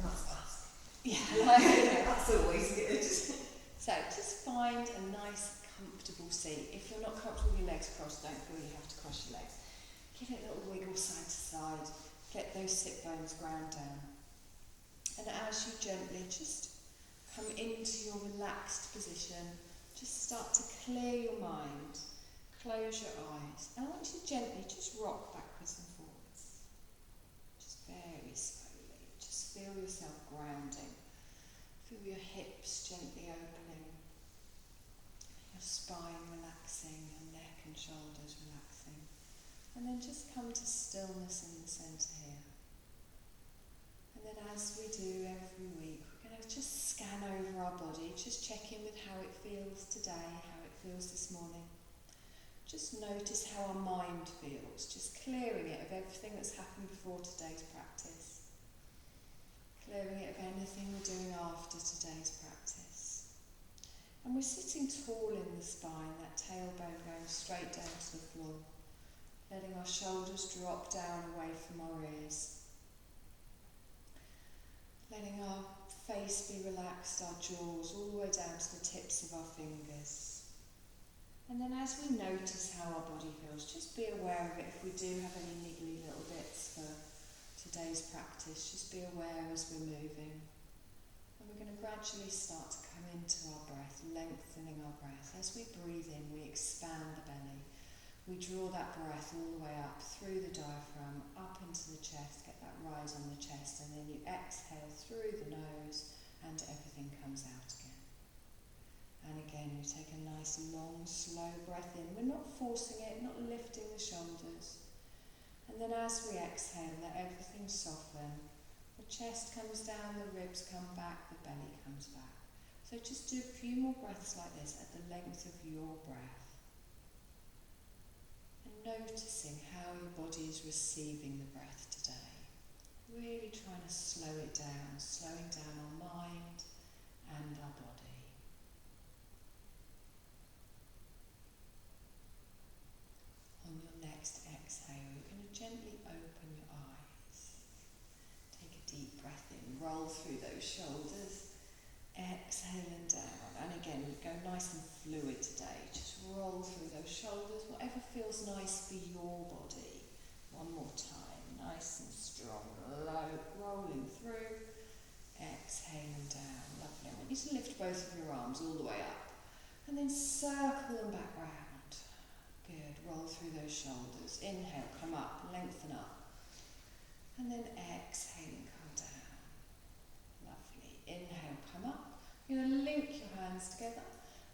That's us. Yeah, that's always good. So just find a nice, comfortable seat. If you're not comfortable with your legs crossed, don't feel you have to cross your legs. Give it a little wiggle side to side. Get those sit bones ground down. And as you gently just come into your relaxed position, just start to clear your mind. Close your eyes. And I want you to gently just rock backwards and forwards. Just very slowly. Just feel yourself grounding. Feel your hips gently opening. Your spine relaxing, your neck and shoulders relaxing. And then just come to stillness in the centre here. And then as we do every week, we're going to just scan over our body, just check in with how it feels today, how it feels this morning. Just notice how our mind feels, just clearing it of everything that's happened before today's practice. Clearing it of anything we're doing after today's practice. And we're sitting tall in the spine, that tailbone going straight down to the floor. Letting our shoulders drop down away from our ears. Letting our face be relaxed, our jaws all the way down to the tips of our fingers. And then as we notice how our body feels, just be aware of it if we do have any niggly little bits for today's practice. Just be aware as we're moving. And we're going to gradually start to come into our breath, lengthening our breath. As we breathe in, we expand the belly. We draw that breath all the way up through the diaphragm, up into the chest, get that rise on the chest, and then you exhale through the nose and everything comes out again. And again, you take a nice long, slow breath in. We're not forcing it, not lifting the shoulders. And then as we exhale, let everything soften. The chest comes down, the ribs come back, the belly comes back. So just do a few more breaths like this at the length of your breath. And noticing how your body is receiving the breath today. Really trying to slow it down, slowing down our mind and our body. On your next exhale, you're going to gently open your eyes. Take a deep breath in, roll through those shoulders, exhaling down. And again, we go nice and fluid today. Just roll through those shoulders, whatever feels nice for your body. One more time, nice and strong, low, rolling through, exhaling down. Lovely. I want you to lift both of your arms all the way up and then circle them back round. Good, roll through those shoulders. Inhale, come up, lengthen up. And then exhaling, come down. Lovely. Inhale, come up. You're going to link your hands together.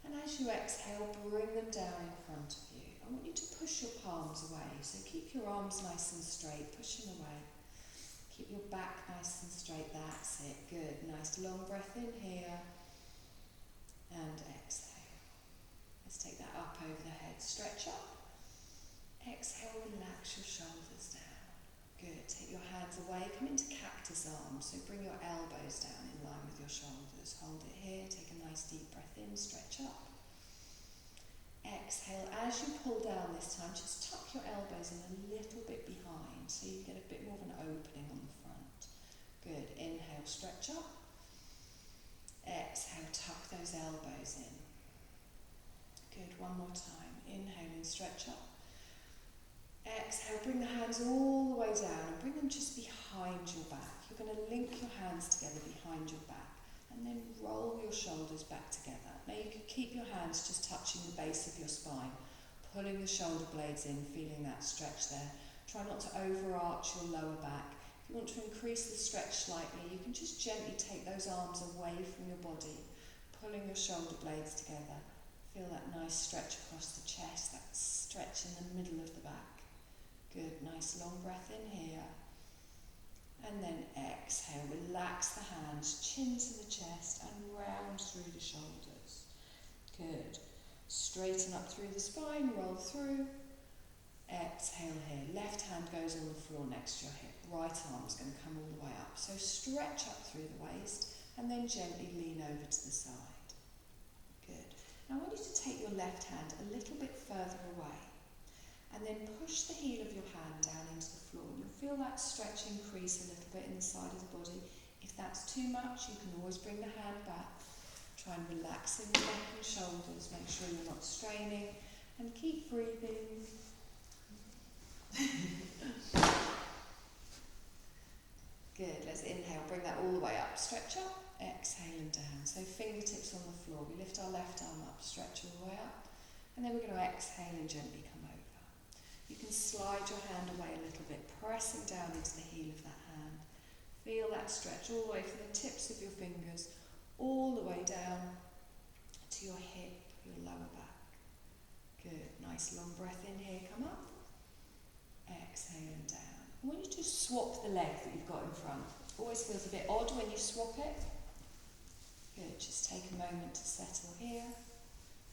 And as you exhale, bring them down in front of you. I want you to push your palms away. So keep your arms nice and straight, push them away. Keep your back nice and straight, that's it. Good, nice long breath in here. And exhale. Let's take that up over the head, stretch up. Exhale, relax your shoulders down. Good, take your hands away, come into cactus arms. So bring your elbows down in line with your shoulders. Hold it here, take a nice deep breath in, stretch up. Exhale, as you pull down this time, just tuck your elbows in a little bit behind so you get a bit more of an opening on the front. Good, inhale, stretch up. Exhale, tuck those elbows in. Good, one more time. Inhaling, stretch up. Exhale, bring the hands all the way down and bring them just behind your back. You're going to link your hands together behind your back and then roll your shoulders back together. Now you can keep your hands just touching the base of your spine, pulling the shoulder blades in, feeling that stretch there. Try not to overarch your lower back. If you want to increase the stretch slightly, you can just gently take those arms away from your body, pulling your shoulder blades together. Feel that nice stretch across the chest, that stretch in the middle of the back. Good, nice long breath in here. And then exhale, relax the hands, chin to the chest and round through the shoulders. Good. Straighten up through the spine, roll through. Exhale here. Left hand goes on the floor next to your hip. Right arm's going to come all the way up. So stretch up through the waist and then gently lean over to the side. Good. Now I want you to take your left hand a little bit further away. And then push the heel of your hand down into the floor. You'll feel that stretch increase a little bit in the side of the body. If that's too much, you can always bring the hand back. Try and relax in the neck and shoulders, make sure you're not straining, and keep breathing. Good, let's inhale, bring that all the way up, stretch up, exhale and down. So fingertips on the floor, we lift our left arm up, stretch all the way up, and then we're going to exhale and gently come over. You can slide your hand away a little bit, pressing down into the heel of that hand. Feel that stretch all the way from the tips of your fingers, all the way down to your hip, your lower back. Good, nice long breath in here, come up, exhale and down. I want you to swap the leg that you've got in front. Always feels a bit odd when you swap it. Good, just take a moment to settle here.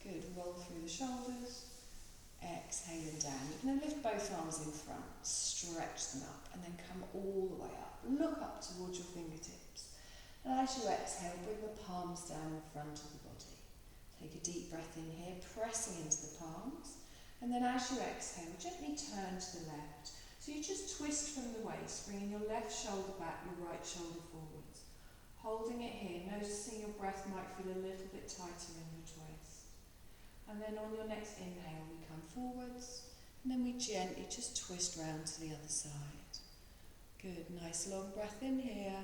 Good, roll through the shoulders. Exhale and down. You're going to lift both arms in front, stretch them up, and then come all the way up. Look up towards your fingertips. And as you exhale, bring the palms down in front of the body. Take a deep breath in here, pressing into the palms. And then as you exhale, gently turn to the left. So you just twist from the waist, bringing your left shoulder back, your right shoulder forwards. Holding it here, noticing your breath might feel a little bit tighter in your twist. And then on your next inhale, we come forwards, and then we gently just twist round to the other side. Good, nice long breath in here,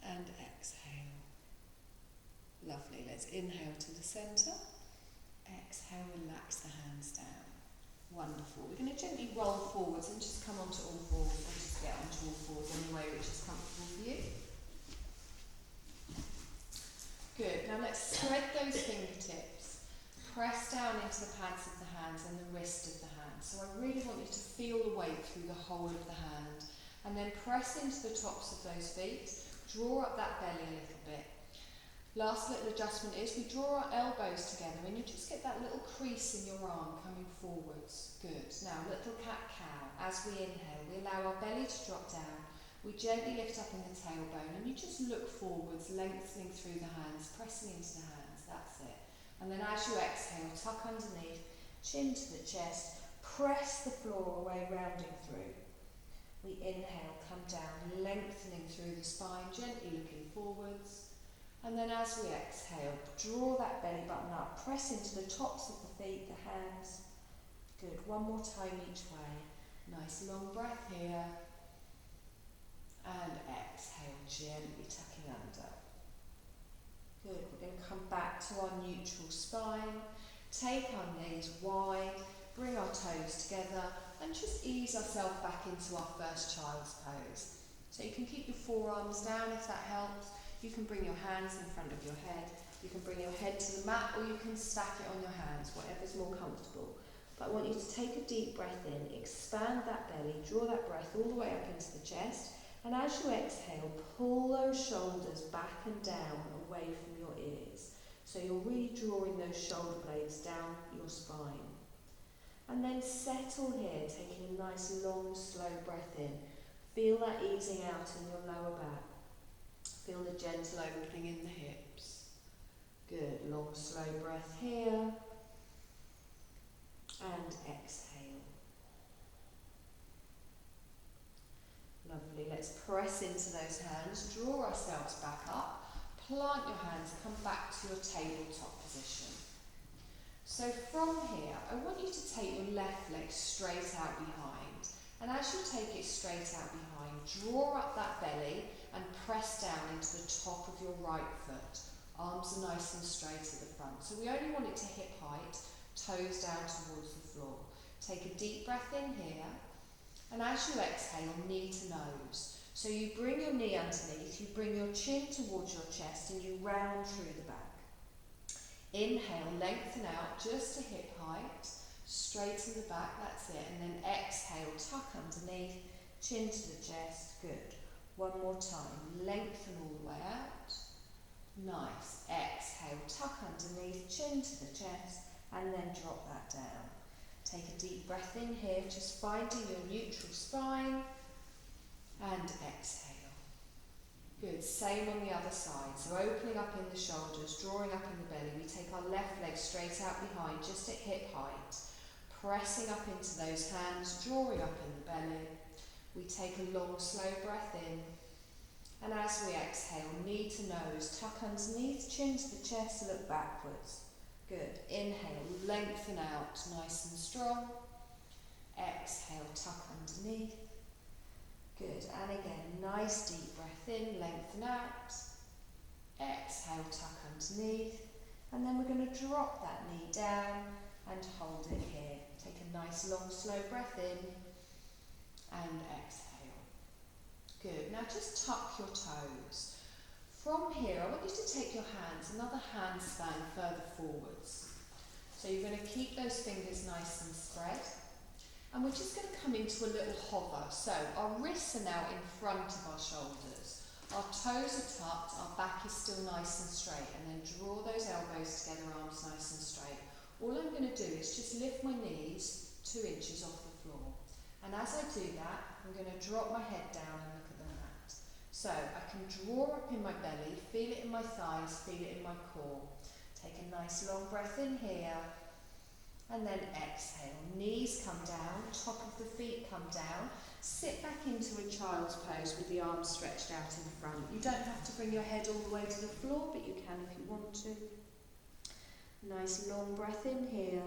and exhale. Lovely, let's inhale to the centre. Exhale, relax the hands down. Wonderful. We're going to gently roll forwards and just come onto all fours, or just get onto all fours anyway, which is comfortable for you. Good. Now let's spread those fingertips. Press down into the pads of the hands and the wrist of the hand. So I really want you to feel the weight through the whole of the hand. And then press into the tops of those feet. Draw up that belly a little bit. Last little adjustment is we draw our elbows together and you just get that little crease in your arm coming forwards. Good. Now, little cat-cow. As we inhale, we allow our belly to drop down. We gently lift up in the tailbone and you just look forwards, lengthening through the hands, pressing into the hands. That's it. And then as you exhale, tuck underneath, chin to the chest, press the floor away, rounding through. We inhale, come down, lengthening through the spine, gently looking forwards. And then as we exhale, draw that belly button up, press into the tops of the feet, the hands. Good, one more time each way. Nice long breath here. And exhale, gently tucking under. Good, we're going to come back to our neutral spine. Take our knees wide, bring our toes together, and just ease ourselves back into our first child's pose. So you can keep your forearms down if that helps. You can bring your hands in front of your head, you can bring your head to the mat, or you can stack it on your hands, whatever's more comfortable. But I want you to take a deep breath in, expand that belly, draw that breath all the way up into the chest, and as you exhale, pull those shoulders back and down away from your ears. So you're really drawing those shoulder blades down your spine. And then settle here, taking a nice long, slow breath in. Feel that easing out in your lower back. Feel the gentle opening in the hips. Good, long slow breath here. And exhale. Lovely, let's press into those hands, draw ourselves back up, plant your hands, come back to your tabletop position. So from here, I want you to take your left leg straight out behind. And as you take it straight out behind, draw up that belly and press down into the top of your right foot. Arms are nice and straight at the front. So we only want it to hip height, toes down towards the floor. Take a deep breath in here, and as you exhale, knee to nose. So you bring your knee underneath, you bring your chin towards your chest, and you round through the back. Inhale, lengthen out just to hip height, straighten the back, that's it. And then exhale, tuck underneath, chin to the chest, good. One more time, lengthen all the way out. Nice, exhale, tuck underneath, chin to the chest, and then drop that down. Take a deep breath in here, just finding your neutral spine, and exhale. Good, same on the other side. So opening up in the shoulders, drawing up in the belly. We take our left leg straight out behind, just at hip height. Pressing up into those hands, drawing up in the belly. We take a long, slow breath in, And as we exhale, knee to nose, tuck underneath, chin to the chest, look backwards. Good. Inhale, lengthen out, nice and strong. Exhale, tuck underneath. Good. And again, nice deep breath in, lengthen out. Exhale, tuck underneath. And then we're going to drop that knee down and hold it here. Take a nice long slow breath in and exhale. Good. Now just tuck your toes. From here, I want you to take your hands, another hand span further forwards. So you're going to keep those fingers nice and spread. And we're just going to come into a little hover. So our wrists are now in front of our shoulders. Our toes are tucked, our back is still nice and straight. And then draw those elbows together, arms nice and straight. All I'm going to do is just lift my knees 2 inches off the floor. And as I do that, I'm going to drop my head down and look at the mat. So I can draw up in my belly, feel it in my thighs, feel it in my core. Take a nice long breath in here. And then exhale. Knees come down, top of the feet come down. Sit back into a child's pose with the arms stretched out in front. You don't have to bring your head all the way to the floor, but you can if you want to. Nice long breath in here.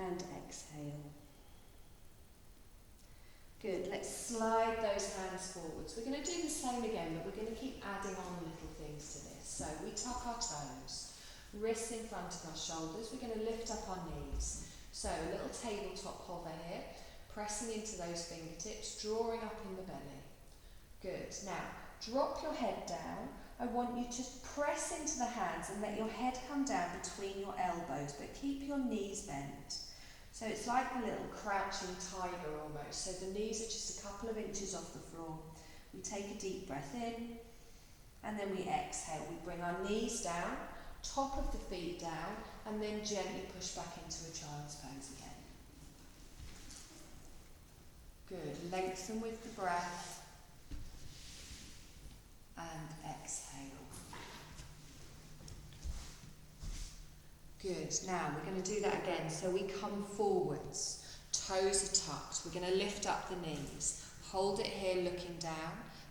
And exhale. Good. Let's slide those hands forwards. We're going to do the same again, but we're going to keep adding on little things to this. So we tuck our toes. Wrists in front of our shoulders. We're going to lift up our knees. So a little tabletop hover here, pressing into those fingertips, drawing up in the belly. Good. Now, drop your head down. I want you to press into the hands and let your head come down between your elbows, but keep your knees bent. So it's like a little crouching tiger almost. So the knees are just a couple of inches off the floor. We take a deep breath in, and then we exhale. We bring our knees down, top of the feet down, and then gently push back into a child's pose again. Good. Lengthen with the breath. And exhale. Good. Now we're going to do that again. So we come forwards. Toes are tucked. We're going to lift up the knees. Hold it here looking down.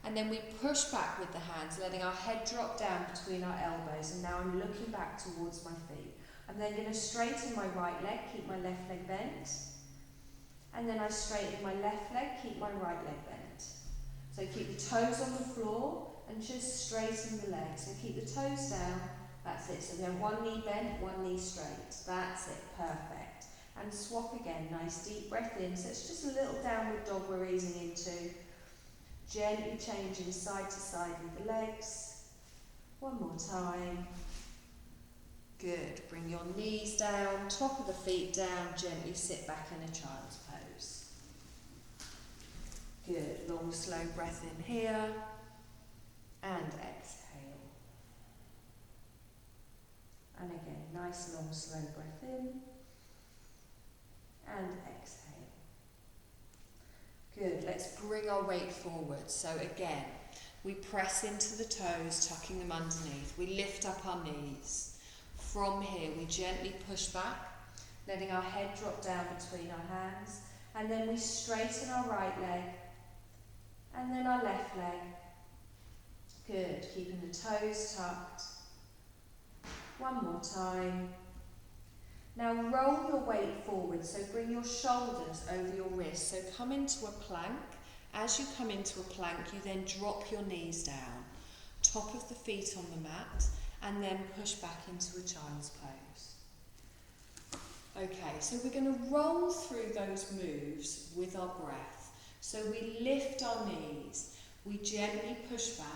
And then we push back with the hands, letting our head drop down between our elbows. And now I'm looking back towards my feet. I'm then going to straighten my right leg, keep my left leg bent. And then I straighten my left leg, keep my right leg bent. So keep the toes on the floor and just straighten the legs. So keep the toes down. That's it. So we have one knee bent, one knee straight. That's it. Perfect. And swap again. Nice deep breath in. So it's just a little downward dog we're easing into. Gently changing side to side with the legs. One more time. Good. Bring your knees down, top of the feet down. Gently sit back in a child's pose. Good. Long, slow breath in here. And exhale. And again, nice, long, slow breath in. And exhale. Good. Let's bring our weight forward. So again, we press into the toes, tucking them underneath. We lift up our knees. From here, we gently push back, letting our head drop down between our hands. And then we straighten our right leg. And then our left leg. Good. Keeping the toes tucked. One more time. Now roll your weight forward, so bring your shoulders over your wrists. So come into a plank. As you come into a plank, you then drop your knees down, top of the feet on the mat, and then push back into a child's pose. Okay, so we're going to roll through those moves with our breath. So we lift our knees, we gently push back,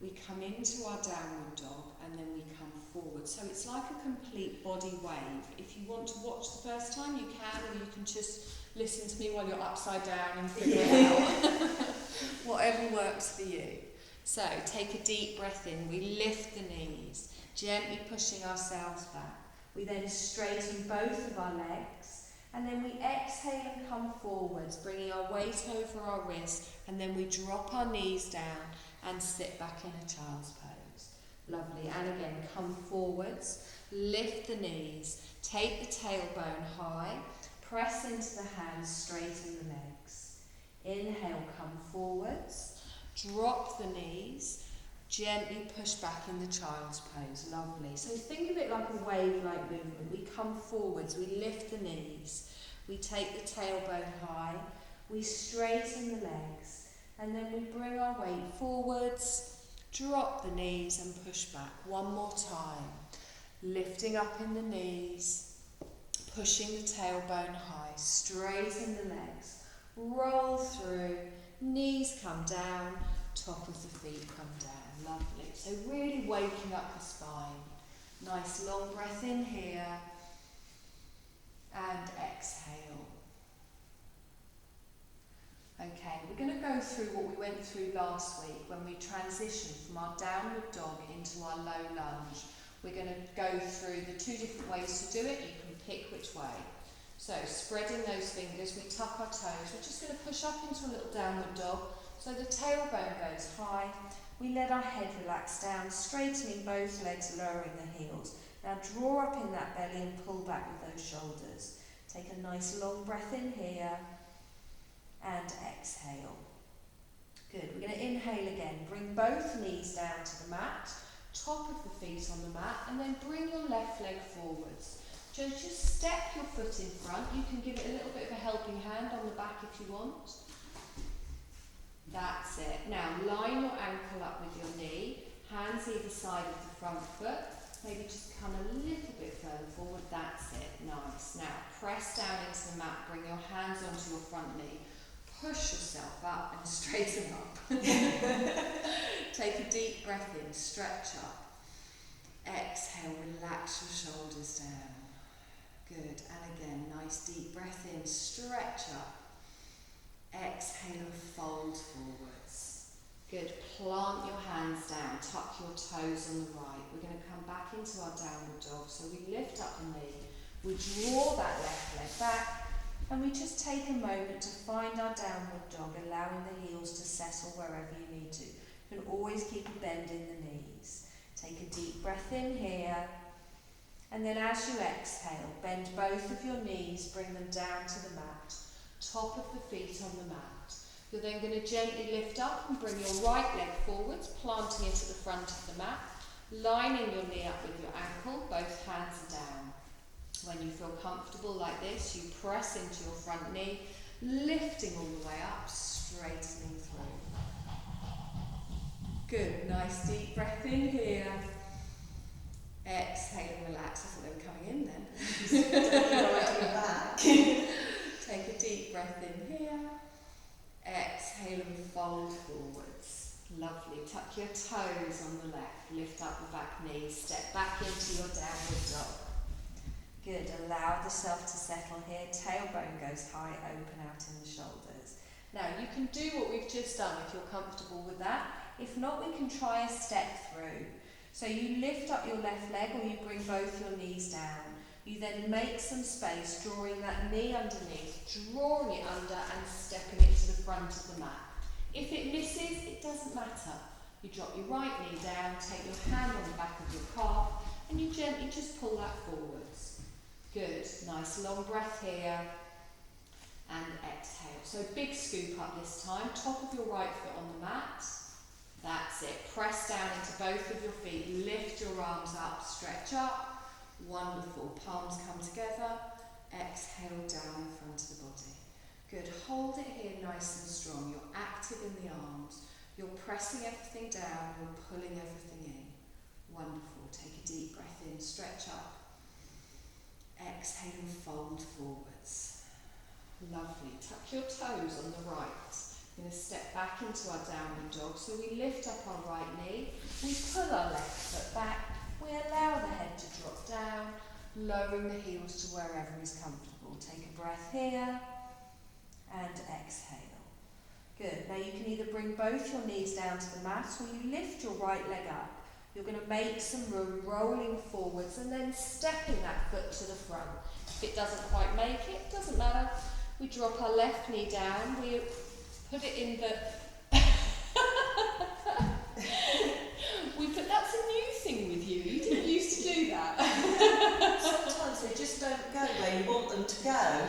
we come into our downward dog, and then we come forward. So it's like a complete body wave. If you want to watch the first time, you can, or you can just listen to me while you're upside down and figure it out. Whatever works for you. So take a deep breath in. We lift the knees, gently pushing ourselves back. We then straighten both of our legs, and then we exhale and come forwards, bringing our weight over our wrist, and then we drop our knees down and sit back in a child's pose. Lovely. And again, come forwards, lift the knees, take the tailbone high, press into the hands, straighten the legs. Inhale, come forwards, Drop the knees, gently push back in the child's pose. Lovely. So think of it like a wave-like movement. We come forwards, we lift the knees, we take the tailbone high, we straighten the legs, and then we bring our weight forwards, drop the knees and push back. One more time. Lifting up in the knees, pushing the tailbone high, straighten the legs, roll through, knees come down, top of the feet come down. Lovely. So really waking up the spine. Nice long breath in here and exhale. Okay, we're going to go through what we went through last week when we transitioned from our downward dog into our low lunge. We're going to go through the two different ways to do it. You can pick which way. So spreading those fingers, we tuck our toes. We're just going to push up into a little downward dog. So the tailbone goes high. We let our head relax down, straightening both legs, lowering the heels. Now draw up in that belly and pull back with those shoulders. Take a nice long breath in here and exhale. Good. We're going to inhale again. Bring both knees down to the mat, top of the feet on the mat, and then bring your left leg forwards. Just step your foot in front. You can give it a little bit of a helping hand on the back if you want. That's it. Now line your ankle up with your knee, hands either side of the front foot. Maybe just come a little bit further forward. That's it. Nice. Now press down into the mat. Bring your hands onto your front knee. Push yourself up and straighten up. Take a deep breath in. Stretch up. Exhale. Relax your shoulders down. Good. And again, nice deep breath in. Stretch up. Exhale and fold forwards. Good. Plant your hands down. Tuck your toes on the right. We're going to come back into our downward dog. So we lift up the knee. We draw that left leg back. And we just take a moment to find our downward dog, allowing the heels to settle wherever you need to. You can always keep a bend in the knees. Take a deep breath in here. And then as you exhale, bend both of your knees, bring them down to the mat. Top of the feet on the mat. You're then going to gently lift up and bring your right leg forwards, planting it at the front of the mat, lining your knee up with your ankle, both hands are down. When you feel comfortable like this, you press into your front knee, lifting all the way up, straightening through. Good, nice deep breath in here. Exhale and relax. I thought they were coming in then. Back. Take a deep breath in here. Exhale and fold forwards. Lovely. Tuck your toes on the left. Lift up the back knees. Step back into your downward dog. Good. Allow the self to settle here. Tailbone goes high, open out in the shoulders. Now you can do what we've just done if you're comfortable with that. If not, we can try a step through. So you lift up your left leg or you bring both your knees down. You then make some space, drawing that knee underneath, drawing it under and stepping it to the front of the mat. If it misses, it doesn't matter. You drop your right knee down, take your hand on the back of your calf, and you gently just pull that forwards. Good. Nice long breath here. And exhale. So big scoop up this time. Top of your right foot on the mat. That's it. Press down into both of your feet. Lift your arms up. Stretch up. Wonderful. Palms come together. Exhale down in front of the body. Good. Hold it here nice and strong. You're active in the arms. You're pressing everything down. You're pulling everything in. Wonderful. Take a deep breath in. Stretch up. Exhale and fold forwards. Lovely. Tuck your toes on the right. We're going to step back into our downward dog. So we lift up our right knee. We pull our left foot back. We allow the head to drop down, lowering the heels to wherever is comfortable. Take a breath here and exhale. Good. Now you can either bring both your knees down to the mat or you lift your right leg up. You're going to make some room, rolling forwards and then stepping that foot to the front. If it doesn't quite make it, doesn't matter. We drop our left knee down. We put it in the... That's a new thing with you. You didn't used to do that. Sometimes they just don't go where you want them to go.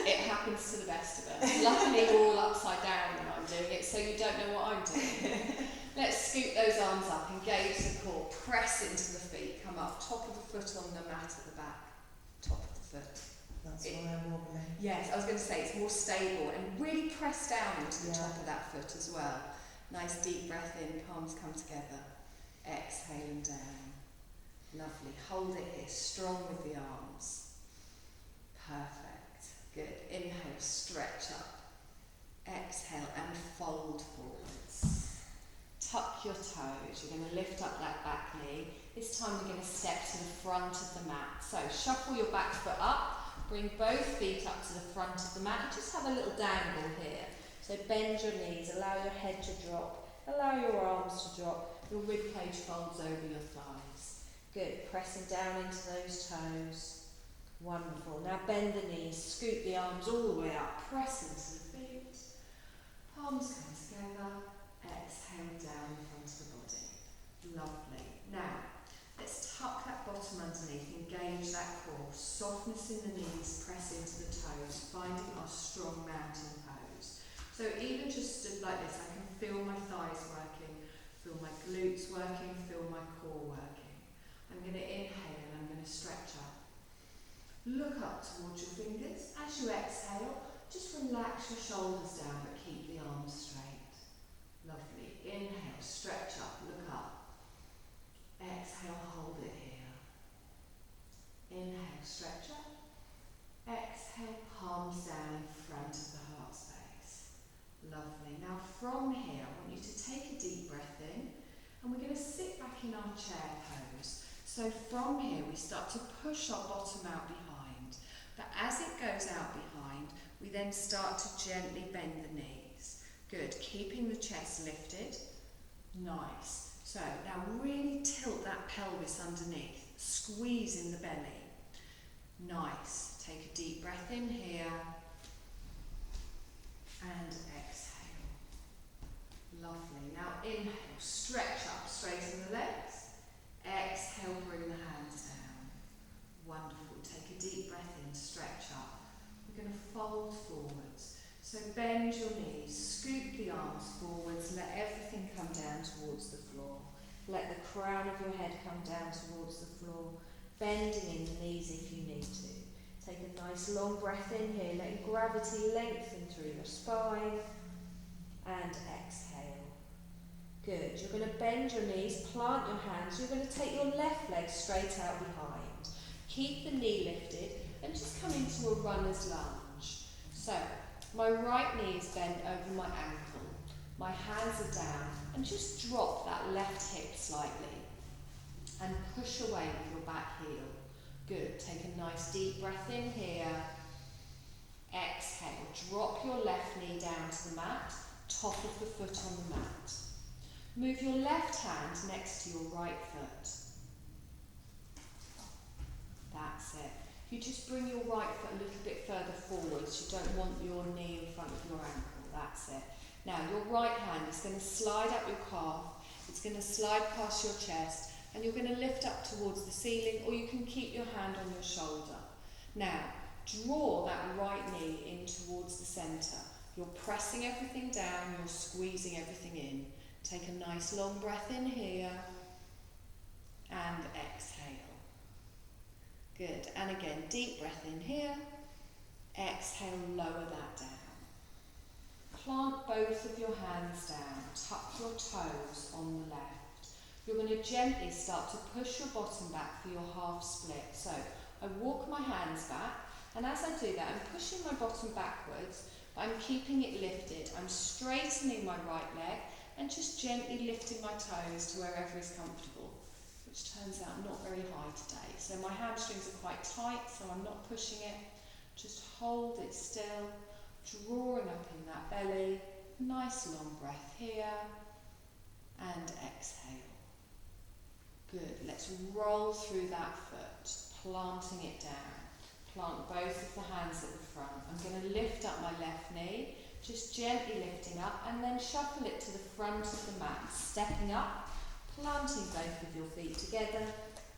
It happens to the best of us. Luckily, we're all upside down when I'm doing it, so you don't know what I'm doing. Let's scoop those arms up, engage the core, press into the feet, come up, top of the foot on the mat at the back, top of the foot. That's why I'm wobbling. Yes, I was going to say it's more stable and really press down into the top of that foot as well. Nice deep breath in, palms come together. Exhale and down. Lovely. Hold it here, strong with the arms. Perfect. Good. Inhale, stretch up. Exhale and fold forwards. Tuck your toes. You're going to lift up that back knee. This time we're going to step to the front of the mat. So shuffle your back foot up. Bring both feet up to the front of the mat. Just have a little dangle here. So bend your knees, allow your head to drop, allow your arms to drop, your rib cage folds over your thighs. Good, pressing down into those toes. Wonderful. Now bend the knees, scoop the arms all the way up, press into the feet. Palms come together, exhale down in front of the body. Lovely. Now, let's tuck that bottom underneath, engage that core, softness in the knees, press into the toes, finding our strong mountain pose. So even just stood like this, I can feel my thighs working, feel my glutes working, feel my core working. I'm going to inhale and I'm going to stretch up. Look up towards your fingers. As you exhale, just relax your shoulders down but keep the arms straight. Lovely. Inhale, stretch up, look up. Exhale, hold it here. Inhale, stretch up. Exhale, palms down in front of the heart space. Lovely. Now from here, I want you to take a deep breath in and we're going to sit back in our chair pose. So from here, we start to push our bottom out behind. But as it goes out behind, we then start to gently bend the knees. Good. Keeping the chest lifted. Nice. So now really tilt that pelvis underneath. Squeeze in the belly. Nice. Take a deep breath in here. And exhale. Lovely. Now inhale. Stretch up. Straighten the legs. Exhale. Bring the hands down. Wonderful. Take a deep breath in. Stretch up. We're going to fold forwards. So bend your knees, scoop the arms forwards, let everything come down towards the floor. Let the crown of your head come down towards the floor, bending in the knees if you need to. Take a nice long breath in here, letting gravity lengthen through your spine, and exhale. Good. You're going to bend your knees, plant your hands, you're going to take your left leg straight out behind. Keep the knee lifted and just come into a runner's lunge. So, my right knee is bent over my ankle. My hands are down and just drop that left hip slightly and push away with your back heel. Good. Take a nice deep breath in here. Exhale. Drop your left knee down to the mat, top of the foot on the mat. Move your left hand next to your right foot. That's it. You just bring your right foot a little bit further forwards. You don't want your knee in front of your ankle. That's it. Now your right hand is going to slide up your calf. It's going to slide past your chest and you're going to lift up towards the ceiling, or you can keep your hand on your shoulder. Now draw that right knee in towards the centre. You're pressing everything down, you're squeezing everything in. Take a nice long breath in here and exhale. Good. And again, deep breath in here. Exhale, lower that down. Plant both of your hands down. Tuck your toes on the left. You're going to gently start to push your bottom back for your half split. So I walk my hands back, and as I do that, I'm pushing my bottom backwards, but I'm keeping it lifted. I'm straightening my right leg and just gently lifting my toes to wherever is comfortable, which turns out not very high today. So my hamstrings are quite tight, so I'm not pushing it. Just hold it still, drawing up in that belly. Nice long breath here, and exhale. Good. Let's roll through that foot, planting it down. Plant both of the hands at the front. I'm going to lift up my left knee, just gently lifting up, and then shuffle it to the front of the mat, stepping up, planting both of your feet together,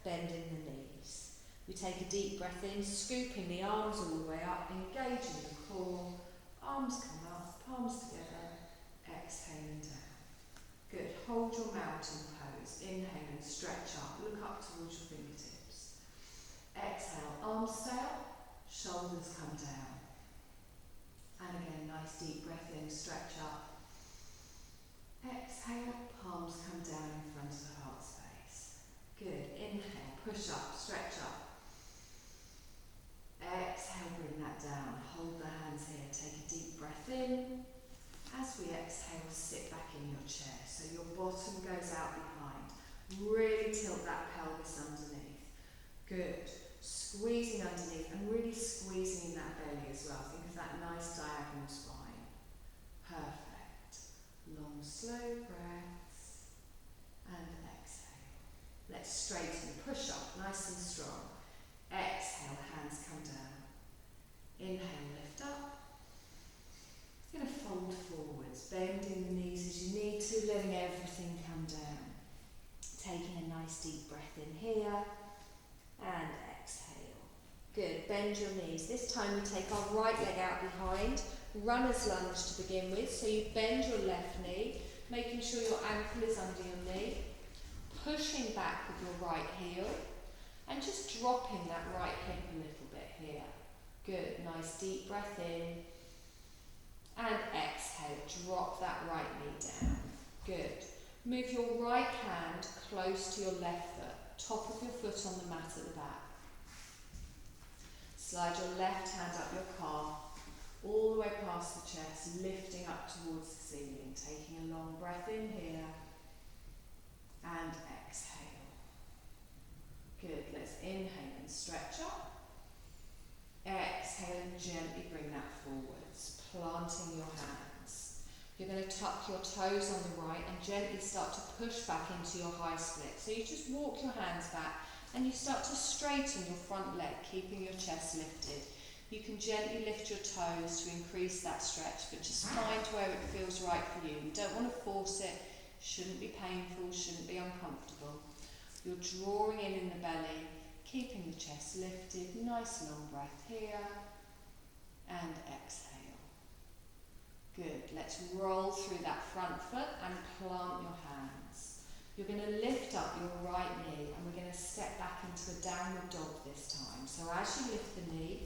bending the knees. We take a deep breath in, scooping the arms all the way up, engaging the core, arms come up, palms together, exhale. exhaling down. Good. Hold your mountain pose. Inhale and stretch up. Look up towards your fingertips. Exhale, arms stay up, shoulders come down. And again, nice deep breath in, stretch up. Exhale, palms come down in front of the heart space. Good. Inhale, push up, stretch up. Exhale, bring that down. Hold the hands here. Take a deep breath in. As we exhale, sit back in your chair. So your bottom goes out behind. Really tilt that pelvis underneath. Good. Squeezing underneath and really squeezing in that belly as well. Think of that nice diagonal spine. Perfect. Long, slow breaths. And exhale. Let's straighten. Push up, nice and strong. Exhale, hands come down. Inhale, lift up. You're going to fold forwards, bending the knees as you need to, letting everything come down. Taking a nice deep breath in here, and exhale. Good, bend your knees. This time we take our right leg out behind, runner's lunge to begin with, so you bend your left knee, making sure your ankle is under your knee, pushing back with your right heel, and just dropping that right hip a little bit here. Good, nice deep breath in. And exhale, drop that right knee down. Good. Move your right hand close to your left foot, top of your foot on the mat at the back. Slide your left hand up your calf, all the way past the chest, lifting up towards the ceiling. Taking a long breath in here, and exhale. Good, let's inhale and stretch up. Exhale and gently bring that forwards, planting your hands. You're going to tuck your toes on the right and gently start to push back into your high split. So you just walk your hands back and you start to straighten your front leg, keeping your chest lifted. You can gently lift your toes to increase that stretch, but just find where it feels right for you. You don't want to force it, shouldn't be painful, shouldn't be uncomfortable. You're drawing in the belly, keeping the chest lifted, nice long breath here, and exhale. Good, let's roll through that front foot and plant your hands. You're going to lift up your right knee and we're going to step back into a downward dog this time. So as you lift the knee,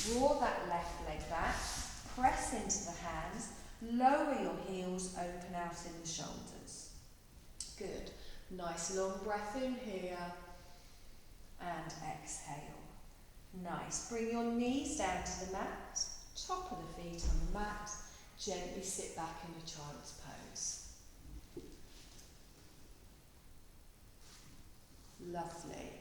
draw that left leg back, press into the hands, lower your heels, open out in the shoulders. Good, nice long breath in here. And exhale. Nice. Bring your knees down to the mat, top of the feet on the mat. Gently sit back in a child's pose. Lovely.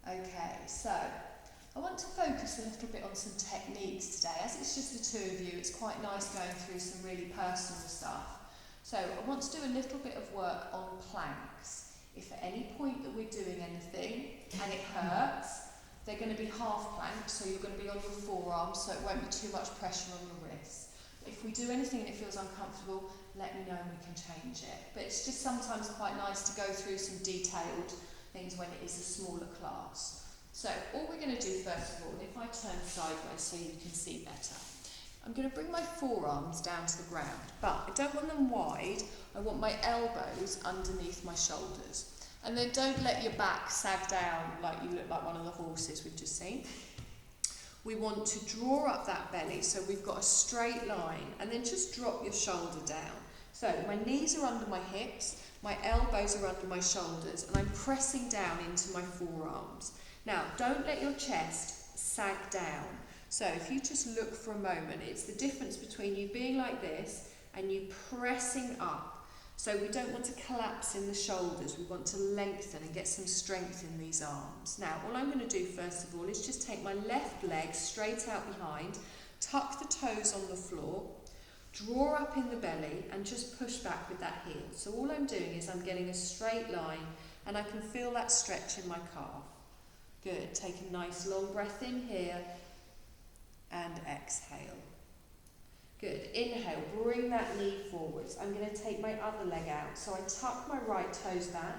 Okay, so I want to focus a little bit on some techniques today. As it's just the two of you, it's quite nice going through some really personal stuff. So I want to do a little bit of work on planks. If at any point that we're doing anything and it hurts, they're going to be half planks, so you're going to be on your forearms, so it won't be too much pressure on your wrists. If we do anything and it feels uncomfortable, let me know and we can change it. But it's just sometimes quite nice to go through some detailed things when it is a smaller class. So all we're going to do first of all, if I turn sideways so you can see better, I'm going to bring my forearms down to the ground, but I don't want them wide. I want my elbows underneath my shoulders. And then don't let your back sag down like you look like one of the horses we've just seen. We want to draw up that belly so we've got a straight line, and then just drop your shoulder down. So my knees are under my hips, my elbows are under my shoulders, and I'm pressing down into my forearms. Now, don't let your chest sag down. So if you just look for a moment, it's the difference between you being like this and you pressing up. So we don't want to collapse in the shoulders, we want to lengthen and get some strength in these arms. Now, all I'm going to do first of all is just take my left leg straight out behind, tuck the toes on the floor, draw up in the belly and just push back with that heel. So all I'm doing is I'm getting a straight line and I can feel that stretch in my calf. Good, take a nice long breath in here and exhale. Good, inhale, bring that knee forwards. I'm going to take my other leg out. So I tuck my right toes back,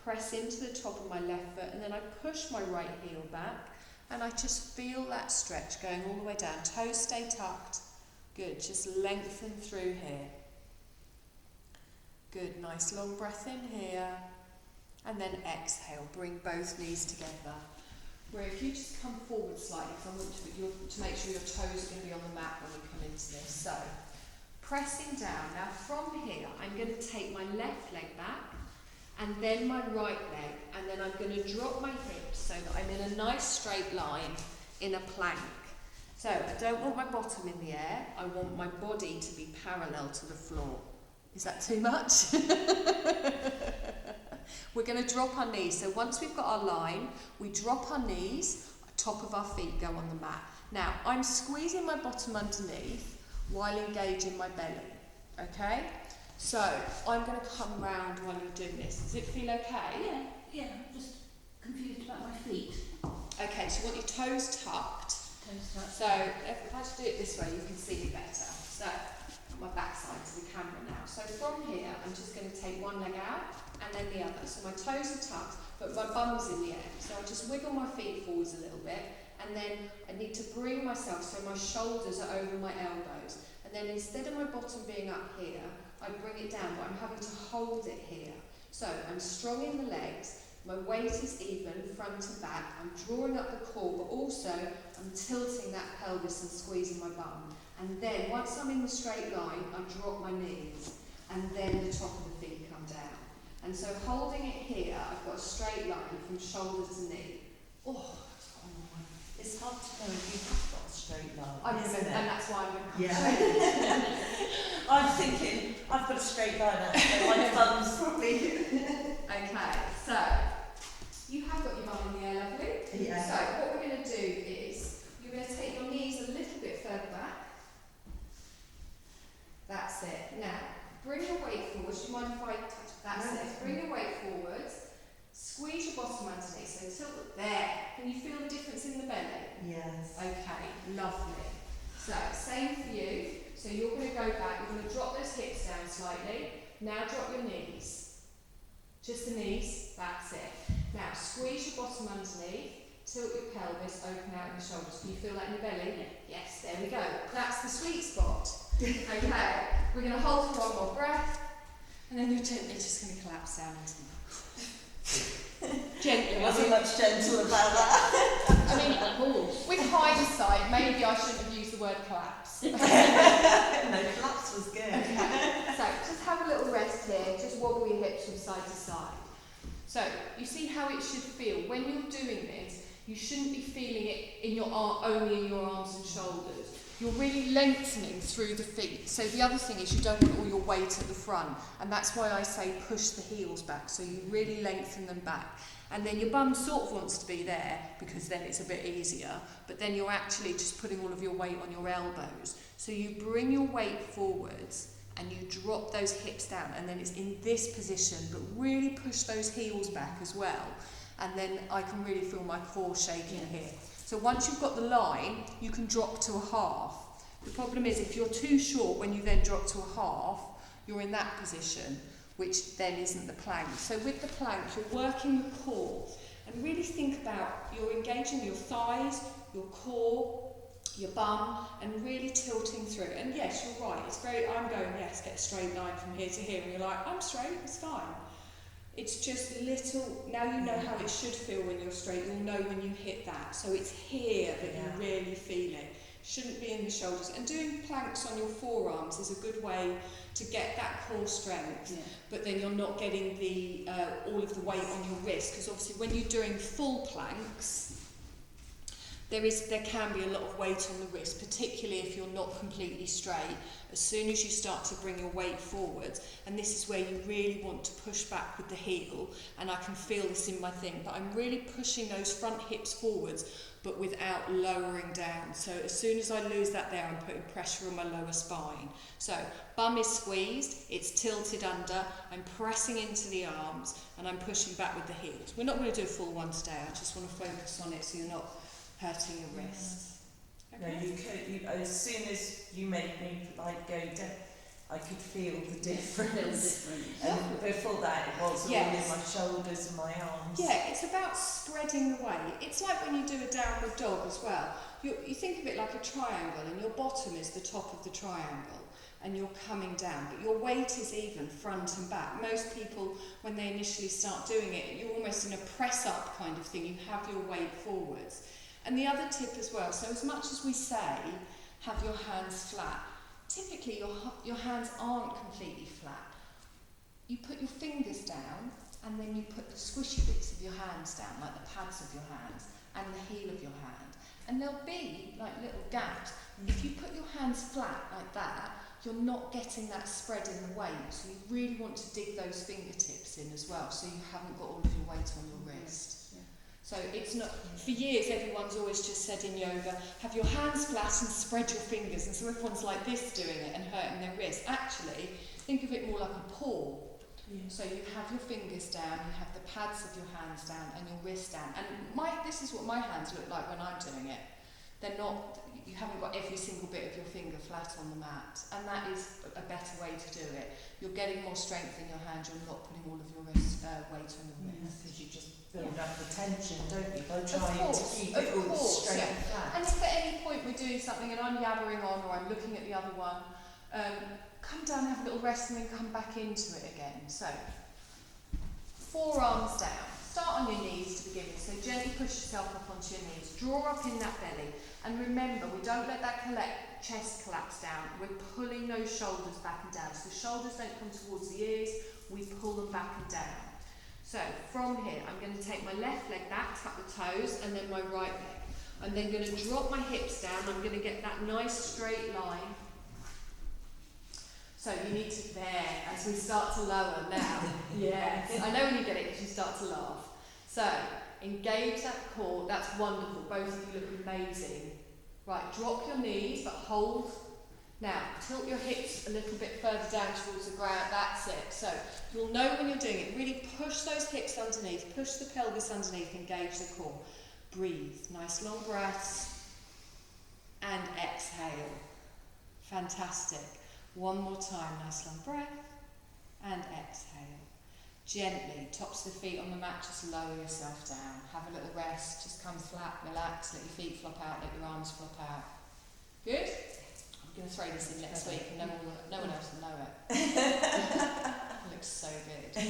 press into the top of my left foot, and then I push my right heel back, and I just feel that stretch going all the way down. Toes stay tucked. Good, just lengthen through here. Good, nice long breath in here. And then exhale, bring both knees together. Where if you just come forward slightly, because I want to make sure your toes are going to be on the mat when we come into this. So, pressing down. Now from here, I'm going to take my left leg back, and then my right leg, and then I'm going to drop my hips so that I'm in a nice straight line in a plank. So, I don't want my bottom in the air, I want my body to be parallel to the floor. Is that too much? We're going to drop our knees. So once we've got our line, we drop our knees, top of our feet go on the mat. Now, I'm squeezing my bottom underneath while engaging my belly, okay? So, I'm going to come round while you're doing this. Does it feel okay? Yeah, I'm just confused about my feet. Okay, so you want your toes tucked. So, if I just do it this way, you can see me better. So, my backside to the camera now. So from here, I'm just going to take one leg out and then the other. So my toes are tucked, but my bum's in the air. So I just wiggle my feet forwards a little bit, and then I need to bring myself so my shoulders are over my elbows. And then instead of my bottom being up here, I bring it down, but I'm having to hold it here. So I'm strong in the legs, my weight is even, front and back. I'm drawing up the core, but also I'm tilting that pelvis and squeezing my bum. And then, once I'm in the straight line, I drop my knees, and then the top of the feet come down. And so holding it here, I've got a straight line from shoulder to knee. Oh, it's hard to know if you have got a straight line. I remember, and that's why I'm going to come straight. I'm thinking, I've got a straight line actually, my thumb's probably... Okay, so, you have got your bum in the air, lovely. Yeah. So, what we're going to do is, you're going to take your knees a little bit further back. That's it. Now, bring your weight forwards. Do you mind if I touch? That's it. Bring your weight forwards. Squeeze your bottom underneath. So tilt there. Can you feel the difference in the belly? Yes. Okay, lovely. So, same for you. So you're going to go back. You're going to drop those hips down slightly. Now drop your knees. Just the knees. That's it. Now, squeeze your bottom underneath. Tilt your pelvis, open out your shoulders. Can you feel that in your belly? Yeah. Yes, there we go. That's the sweet spot. Okay, we're going to hold for one more breath, and then you're gently just going to collapse down into that. Gently. It wasn't much gentle about that. I mean, with hindsight, maybe I shouldn't have used the word collapse. No, collapse was good. Okay, so just have a little rest here, just wobble your hips from side to side. So, you see how it should feel. When you're doing this, you shouldn't be feeling it in your only in your arms and shoulders. You're really lengthening through the feet. So the other thing is you don't want all your weight at the front, and that's why I say push the heels back, so you really lengthen them back. And then your bum sort of wants to be there, because then it's a bit easier, but then you're actually just putting all of your weight on your elbows. So you bring your weight forwards, and you drop those hips down, and then it's in this position, but really push those heels back as well. And then I can really feel my core shaking here. So once you've got the line, you can drop to a half. The problem is if you're too short when you then drop to a half, you're in that position, which then isn't the plank. So with the plank, you're working the core, and really think about you're engaging your thighs, your core, your bum, and really tilting through. And yes, you're right, it's very, I'm going, yes, get a straight line from here to here, and you're like, I'm straight, it's fine. It's just little, now you know how it should feel when you're straight, you'll know when you hit that. So it's here that you really feel it. Shouldn't be in the shoulders. And doing planks on your forearms is a good way to get that core strength, but then you're not getting the all of the weight on your wrist, because obviously when you're doing full planks, there can be a lot of weight on the wrist, particularly if you're not completely straight. As soon as you start to bring your weight forwards, and this is where you really want to push back with the heel, and I can feel this in my thing, but I'm really pushing those front hips forwards, but without lowering down. So as soon as I lose that there, I'm putting pressure on my lower spine. So bum is squeezed, it's tilted under, I'm pressing into the arms, and I'm pushing back with the heels. We're not going to do a full one today, I just want to focus on it so you're not hurting your wrists. Okay. No, you could. As soon as you made me like go down, I could feel the difference. And before that, it was all in my shoulders and my arms. Yeah, it's about spreading the weight. It's like when you do a downward dog as well. You think of it like a triangle, and your bottom is the top of the triangle. and you're coming down, but your weight is even front and back. Most people, when they initially start doing it, you're almost in a press up kind of thing. You have your weight forwards. And the other tip as well, so as much as we say, have your hands flat, typically your hands aren't completely flat. You put your fingers down, and then you put the squishy bits of your hands down, like the pads of your hands, and the heel of your hand. And there'll be like little gaps. If you put your hands flat like that, you're not getting that spread in the weight. So you really want to dig those fingertips in as well, so you haven't got all of your weight on your wrist. Yeah. So it's not, for years everyone's always just said in yoga, have your hands flat and spread your fingers. And so everyone's like this doing it and hurting their wrist. Actually, think of it more like a paw. Yeah. So you have your fingers down, you have the pads of your hands down and your wrist down. And this is what my hands look like when I'm doing it. They're not, you haven't got every single bit of your finger flat on the mat. And that is a better way to do it. You're getting more strength in your hand, you're not putting all of your wrist, weight on your wrist. Because you just build up the tension, don't you, by trying to keep it all straight and flat. And if at any point we're doing something and I'm yabbering on or I'm looking at the other one, come down, have a little rest and then come back into it again. So, forearms down. Start on your knees to begin with. So gently push yourself up onto your knees. Draw up in that belly. And remember, we don't let that chest collapse down. We're pulling those shoulders back and down. So the shoulders don't come towards the ears. We pull them back and down. So from here, I'm going to take my left leg back, tap the toes, and then my right leg. I'm then going to drop my hips down. I'm going to get that nice straight line. So you need to, there, as we start to lower now. Yes, I know when you get it because you start to laugh. So, engage that core, that's wonderful, both of you look amazing. Right, drop your knees, but hold. Now, tilt your hips a little bit further down towards the ground, that's it. So, you'll know when you're doing it, really push those hips underneath, push the pelvis underneath, engage the core. Breathe, nice long breaths, and exhale. Fantastic. One more time, nice long breath, and exhale. Gently, tops of the feet on the mat, just lower yourself down. Have a little rest, just come flat, relax, let your feet flop out, let your arms flop out. Good? I'm going to throw this in next week and no one else will know it. It looks so good.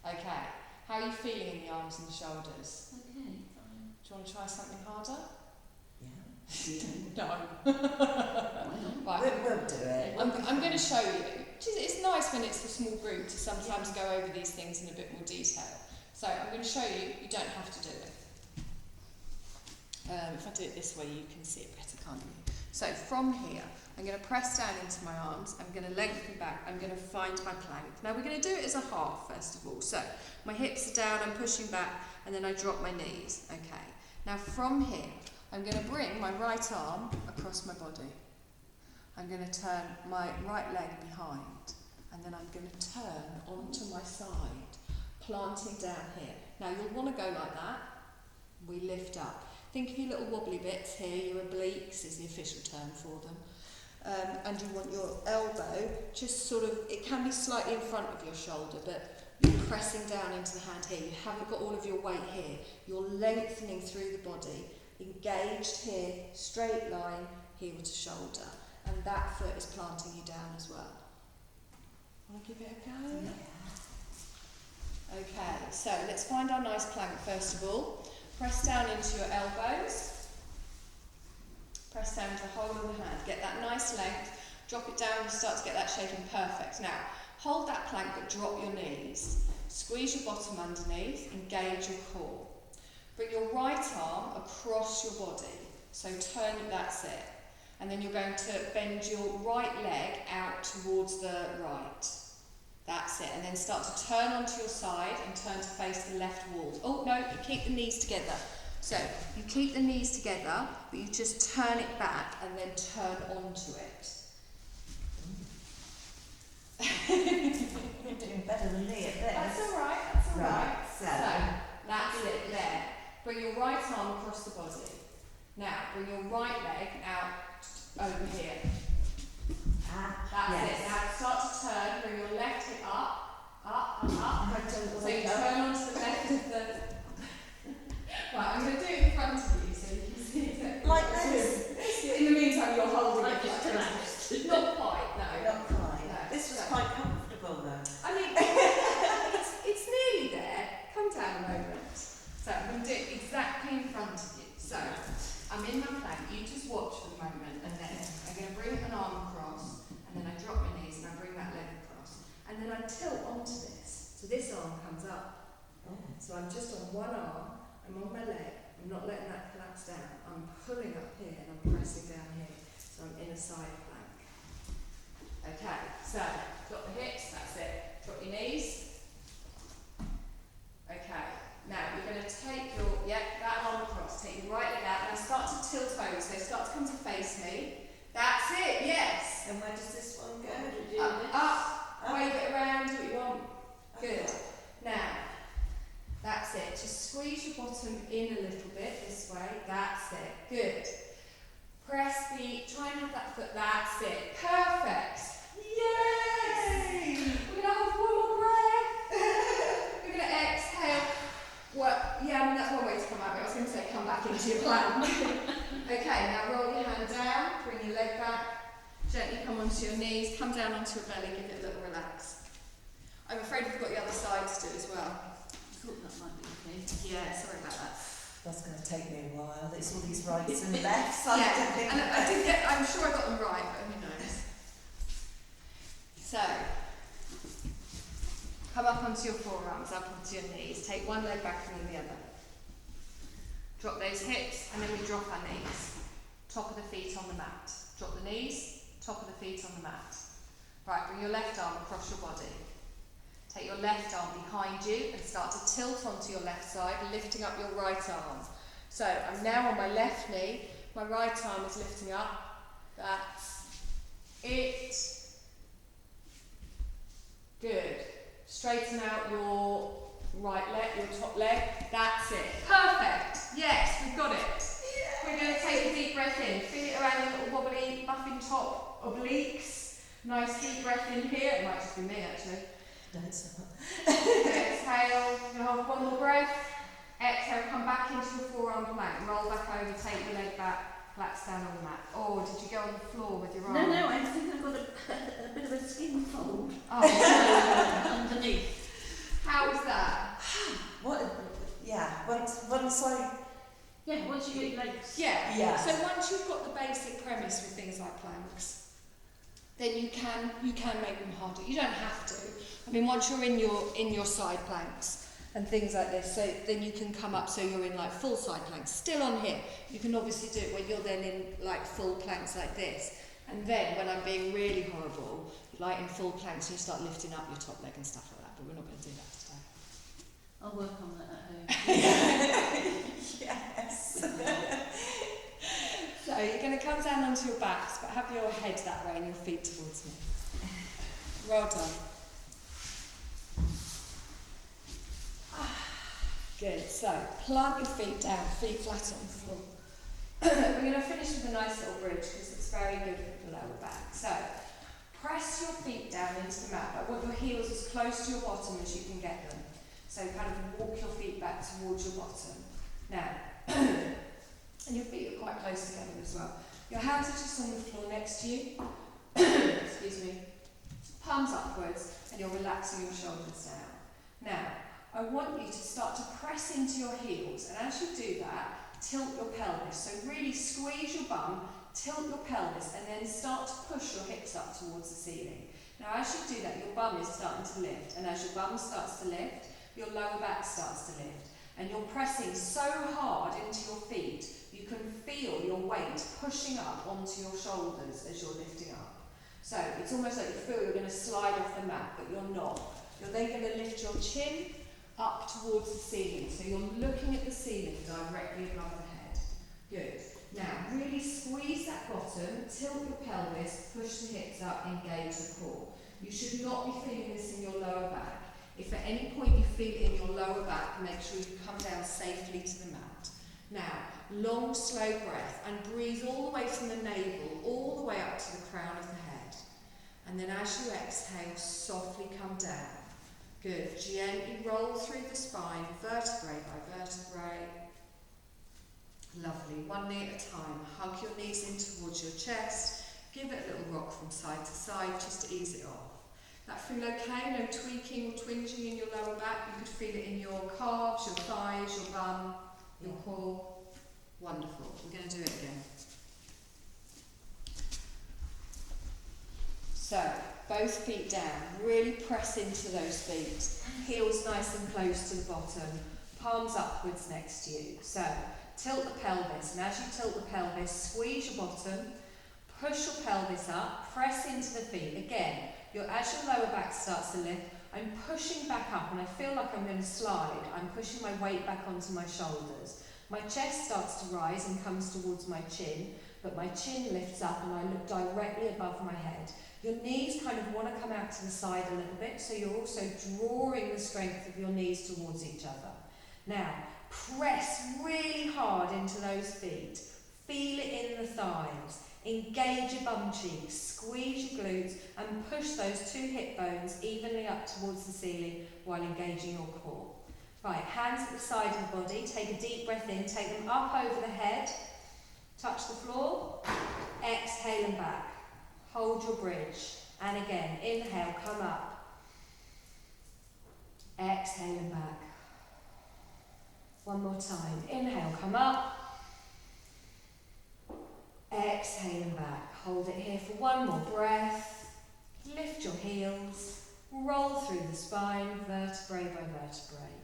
Okay, how are you feeling in the arms and the shoulders? Okay, fine. Do you want to try something harder? Yeah. No. Right. We'll do it. I'm going to show you. It's nice when it's a small group to sometimes go over these things in a bit more detail. So I'm going to show you. You don't have to do it. If I do it this way, you can see it better, can't you? So from here, I'm going to press down into my arms. I'm going to lengthen back. I'm going to find my plank. Now we're going to do it as a half first of all. So my hips are down. I'm pushing back, and then I drop my knees. Okay. Now from here, I'm going to bring my right arm across my body. I'm going to turn my right leg behind, and then I'm going to turn onto my side, planting down here. Now you'll want to go like that. We lift up. Think of your little wobbly bits here, your obliques is the official term for them. And you want your elbow just sort of, it can be slightly in front of your shoulder, but you're pressing down into the hand here. You haven't got all of your weight here. You're lengthening through the body. Engaged here, straight line, heel to shoulder. And that foot is planting you down as well. Want to give it a go? Yeah. Okay, so let's find our nice plank first of all. Press down into your elbows. Press down into the whole of the hand. Get that nice length. Drop it down and start to get that shaping perfect. Now, hold that plank but drop your knees. Squeeze your bottom underneath. Engage your core. Bring your right arm across your body. So turn it, that's it. And then you're going to bend your right leg out towards the right. That's it. And then start to turn onto your side and turn to face the left wall. Oh, no, you keep the knees together. So you keep the knees together, but you just turn it back and then turn onto it. You're doing better than me at this. That's all right, that's all right. So, that's it there. Bring your right arm across the body. Now, bring your right leg out over here. That's it. Now start to turn. Bring your left hip up, up, and up. So you turn onto the left of the... Right, I'm going to do it in front of you so you can see it. like this. In the meantime, you're holding Like it it's like collapsed. Not quite. comes up. Oh. So I'm just on one arm, I'm on my leg, I'm not letting that collapse down, I'm pulling up here and I'm pressing down here. So I'm in a side plank. Okay, so drop the hips, that's it. Drop your knees. Okay, now you're going to take your, that arm across, take your right leg out, now start to tilt over, so start to come to face me. That's it, yes. And where does this one go? Up, wave it around, do what you want. Good. Okay. Now, that's it. Just squeeze your bottom in a little bit this way. That's it. Good. Press try and have that foot. That's it. Perfect. Yay! We're going to have one more breath. We're going to exhale. Well, yeah, I mean, that's one way to come out. I was going to say come back into your plank. Okay, now roll your hand down. Bring your leg back. Gently come onto your knees. Come down onto your belly. Give it a little relax. I'm afraid we've got the other side to do as well. I thought that might be okay. Yeah, sorry about that. That's going to take me a while. It's all these rights and lefts. I Yeah, don't think and I did get, I'm sure I got them right, but who knows. So, come up onto your forearms, up onto your knees. Take one leg back and then the other. Drop those hips, and then we drop our knees. Top of the feet on the mat. Drop the knees, top of the feet on the mat. Right, bring your left arm across your body. Take your left arm behind you and start to tilt onto your left side, lifting up your right arm. So I'm now on my left knee, my right arm is lifting up. That's it. Good. Straighten out your right leg, your top leg. That's it. Perfect. Yes, we've got it. We're going to take a deep breath in. Feel it around the little wobbly muffin top obliques. Nice deep breath in here. It might just be me actually. No, it's not. Exhale, you'll have one more breath. Exhale, come back into your forearm plank. Roll back over, take your leg back, flat down on the mat. Or did you go on the floor with your arm? No, I think I've got a bit of a skin fold underneath. How was that? What? Yeah. Once I. Yeah, once you get your legs. Yeah. Yeah. So once you've got the basic premise with things like planks, then you can make them harder. You don't have to. I mean, once you're in your side planks and things like this, so then you can come up so you're in like full side planks. Still on here, you can obviously do it when you're then in like full planks like this. And then when I'm being really horrible, like in full planks, you start lifting up your top leg and stuff like that. But we're not going to do that today. I'll work on that at home. Yes. So you're going to come down onto your backs, but have your head that way and your feet towards me. Well done. Good. So plant your feet down, feet flat on the floor. We're going to finish with a nice little bridge because it's very good for the lower back. So press your feet down into the mat. I want your heels as close to your bottom as you can get them. So kind of walk your feet back towards your bottom. Now, and your feet are quite close together as well. Your hands are just on the floor next to you. Excuse me. Palms upwards, and you're relaxing your shoulders down. Now, I want you to start to press into your heels, and as you do that, tilt your pelvis. So really squeeze your bum, tilt your pelvis, and then start to push your hips up towards the ceiling. Now, as you do that, your bum is starting to lift, and as your bum starts to lift, your lower back starts to lift. And you're pressing so hard into your feet, you can feel your weight pushing up onto your shoulders as you're lifting up. So it's almost like you feel you're going to slide off the mat, but you're not. You're then going to lift your chin up towards the ceiling. So you're looking at the ceiling directly above the head. Good. Now, really squeeze that bottom, tilt your pelvis, push the hips up, engage the core. You should not be feeling this in your lower back. If at any point you feel it in your lower back, make sure you come down safely to the mat. Now, long, slow breath, and breathe all the way from the navel, all the way up to the crown of the head. And then as you exhale, softly come down. Good. Gently roll through the spine, vertebrae by vertebrae. Lovely. One knee at a time. Hug your knees in towards your chest. Give it a little rock from side to side just to ease it off. That feel okay? No tweaking or twinging in your lower back? You could feel it in your calves, your thighs, your bum, your core. Wonderful. We're going to do it again. So, both feet down, really press into those feet. Heels nice and close to the bottom, palms upwards next to you. So, tilt the pelvis, and as you tilt the pelvis, squeeze your bottom, push your pelvis up, press into the feet. Again, as your lower back starts to lift, I'm pushing back up and I feel like I'm going to slide. I'm pushing my weight back onto my shoulders. My chest starts to rise and comes towards my chin, but my chin lifts up and I look directly above my head. Your knees kind of want to come out to the side a little bit, so you're also drawing the strength of your knees towards each other. Now, press really hard into those feet. Feel it in the thighs. Engage your bum cheeks, squeeze your glutes and push those 2 hip bones evenly up towards the ceiling while engaging your core. Right, hands at the side of the body, take a deep breath in, take them up over the head, touch the floor, exhale and back. Hold your bridge, and again, inhale, come up, exhale and back. One more time, inhale, come up, exhale and back. Hold it here for one more breath. Lift your heels, roll through the spine, vertebrae by vertebrae.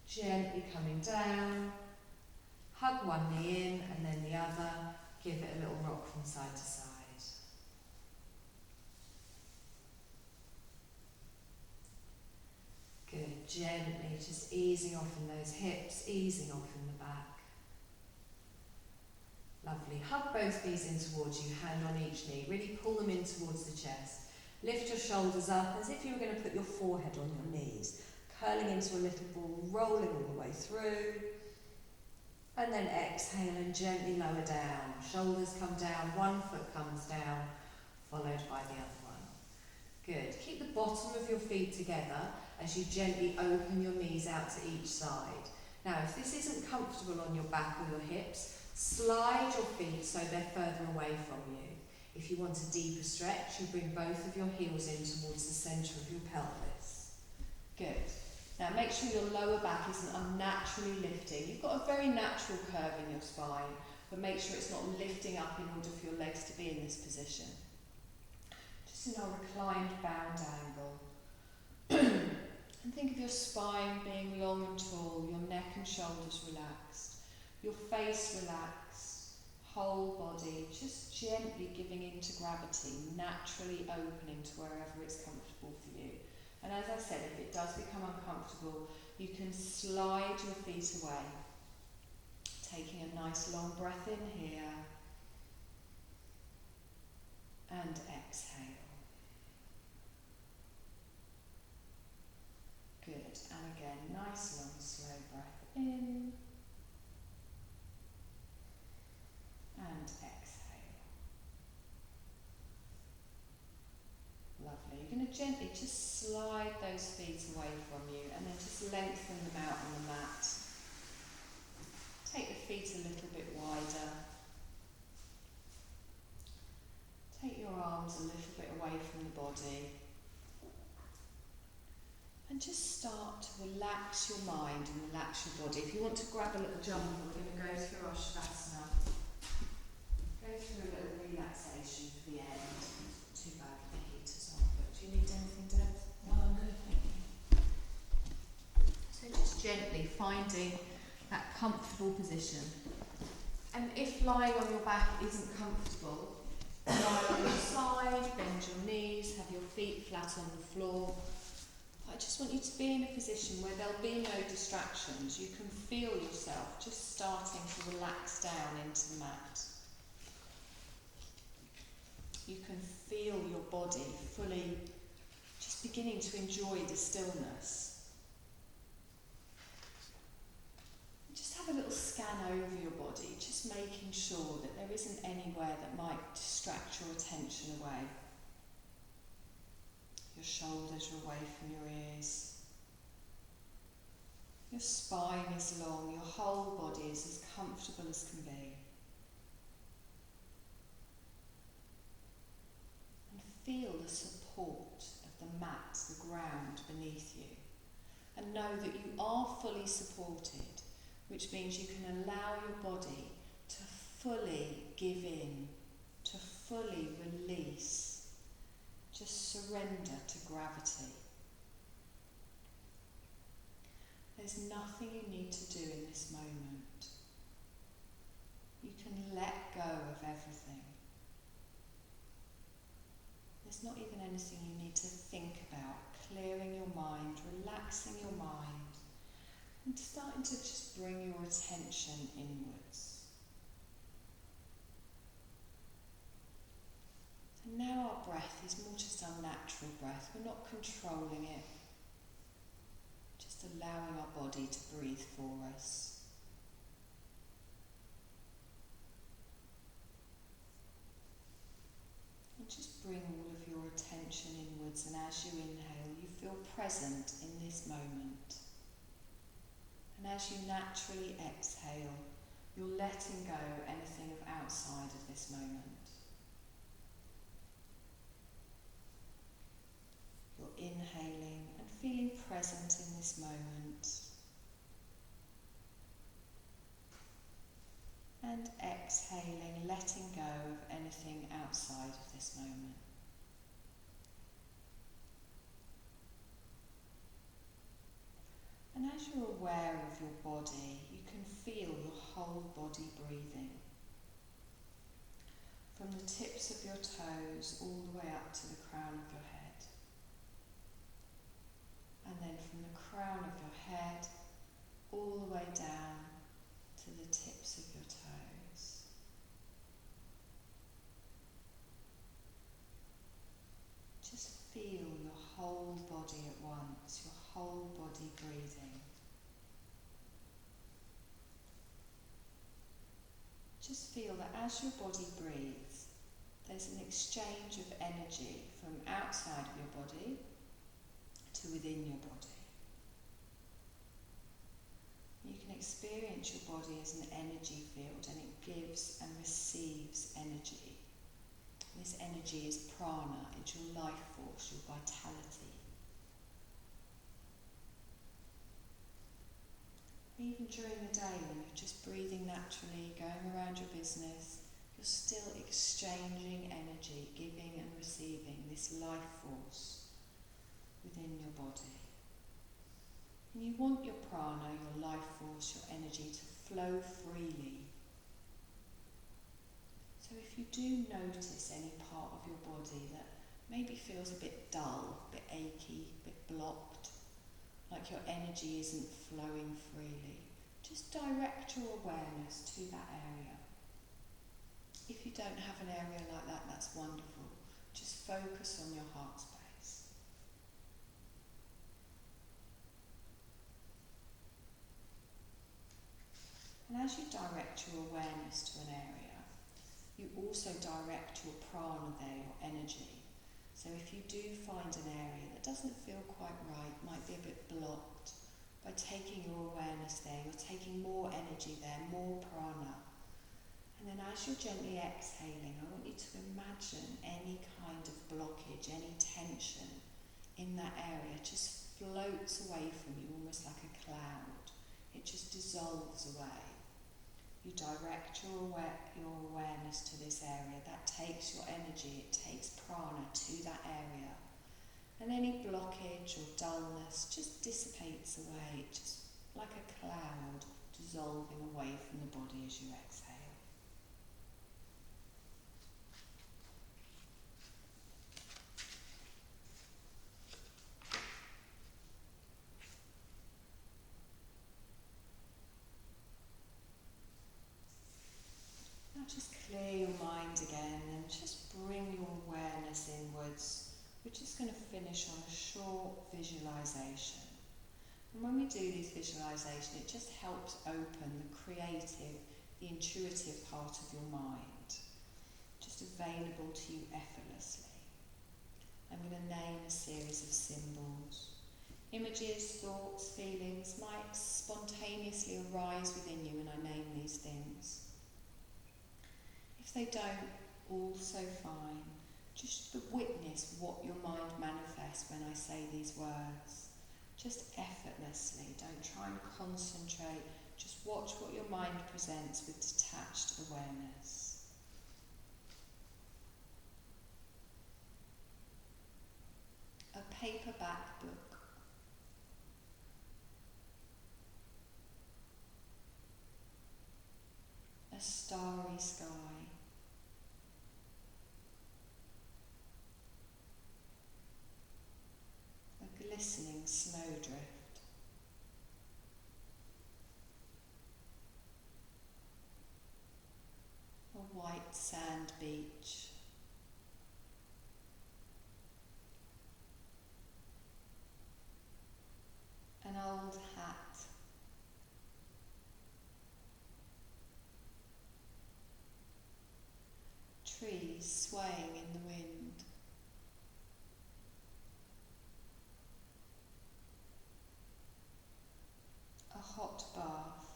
Gently coming down. Hug one knee in and then the other. Give it a little rock from side to side. Good. Gently just easing off in those hips, easing off in the back. Lovely. Hug both knees in towards you, hand on each knee. Really pull them in towards the chest. Lift your shoulders up as if you were going to put your forehead on your knees. Curling into a little ball, rolling all the way through. And then exhale and gently lower down. Shoulders come down, one foot comes down, followed by the other one. Good. Keep the bottom of your feet together as you gently open your knees out to each side. Now, if this isn't comfortable on your back or your hips, slide your feet so they're further away from you. If you want a deeper stretch, you bring both of your heels in towards the centre of your pelvis. Good. Now make sure your lower back isn't unnaturally lifting. You've got a very natural curve in your spine, but make sure it's not lifting up in order for your legs to be in this position. Just in our reclined bound angle. And think of your spine being long and tall, your neck and shoulders relaxed, your face relaxed, whole body just gently giving into gravity, naturally opening to wherever it's comfortable for you. And as I said, if it does become uncomfortable, you can slide your feet away. Taking a nice long breath in here. And exhale. Good. And again, nice long slow breath in. And exhale. Lovely. You're going to gently just slide those feet away from you and then just lengthen them out on the mat. Take the feet a little bit wider. Take your arms a little bit away from the body. And just start to relax your mind and relax your body. If you want to grab a little jump, we're going to go through our Shavasana. Go through a little relaxation for the end. Not too bad with the heaters on, but do you need anything, Deb? No, I'm good, thank you. So just gently finding that comfortable position. And if lying on your back isn't comfortable, lie on your side, bend your knees, have your feet flat on the floor. I just want you to be in a position where there'll be no distractions. You can feel yourself just starting to relax down into the mat. You can feel your body fully just beginning to enjoy the stillness. Just have a little scan over your body, just making sure that there isn't anywhere that might distract your attention away. Your shoulders are away from your ears. Your spine is long, your whole body is as comfortable as can be. And feel the support of the mat, the ground beneath you. And know that you are fully supported, which means you can allow your body to fully give in, to fully release, Just surrender to gravity. There's nothing you need to do in this moment. You can let go of everything. There's not even anything you need to think about. Clearing your mind, relaxing your mind, and starting to just bring your attention inwards. And now our breath is more just our natural breath. We're not controlling it. Just allowing our body to breathe for us. And just bring all of your attention inwards, and as you inhale, you feel present in this moment. And as you naturally exhale, you're letting go anything of outside of this moment. You're inhaling and feeling present in this moment. And exhaling, letting go of anything outside of this moment. And as you're aware of your body, you can feel your whole body breathing. From the tips of your toes all the way up to the crown of your head. And then from the crown of your head all the way down to the tips of your toes. Just feel your whole body at once, your whole body breathing. Just feel that as your body breathes, there's an exchange of energy from outside of your body to within your body. You can experience your body as an energy field, and it gives and receives energy. This energy is prana, it's your life force, your vitality. Even during the day when you're just breathing naturally, going around your business, you're still exchanging energy, giving and receiving this life force within your body. And you want your prana, your life force, your energy to flow freely. So if you do notice any part of your body that maybe feels a bit dull, a bit achy, a bit blocked, like your energy isn't flowing freely, just direct your awareness to that area. If you don't have an area like that, that's wonderful. Just focus on your heart space. And as you direct your awareness to an area, you also direct your prana there, your energy. So if you do find an area that doesn't feel quite right, might be a bit blocked, by taking your awareness there, you're taking more energy there, more prana. And then as you're gently exhaling, I want you to imagine any kind of blockage, any tension in that area just floats away from you, almost like a cloud. It just dissolves away. You direct your awareness to this area. That takes your energy, it takes prana to that area. And any blockage or dullness just dissipates away, just like a cloud dissolving away from the body as you exhale. Now just clear your mind again and just bring your awareness inwards. We're just going to finish on a short visualisation. And when we do these visualisations, it just helps open the creative, the intuitive part of your mind, just available to you effortlessly. I'm going to name a series of symbols. Images, thoughts, feelings might spontaneously arise within you when I name these things. If they don't, also fine. Just witness what your mind manifests when I say these words. Just effortlessly. Don't try and concentrate. Just watch what your mind presents with detached awareness. paperback book. A starry sky. A glistening snowdrift. A white sand beach. An old hat. Trees swaying in the wind. A hot bath.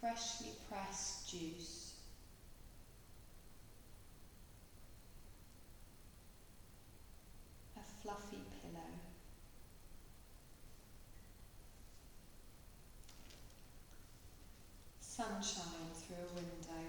Freshly pressed juice. A fluffy pillow. Sunshine through a window.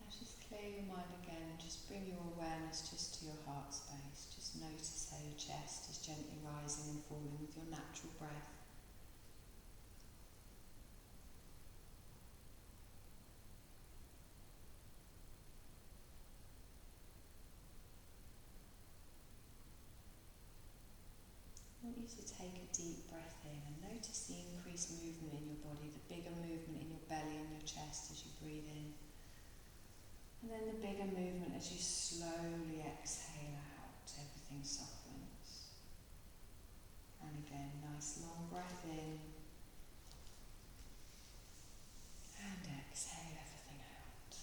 Now just clear your mind again, just bring your awareness just to your heart space. Just notice how your chest is gently rising and falling with your natural breath. I want you to take a deep breath in and notice the increased movement in your body, the bigger movement in your belly and your chest as you breathe in. And then the bigger movement as you slowly exhale out, everything softens. And again, nice long breath in. And exhale everything out.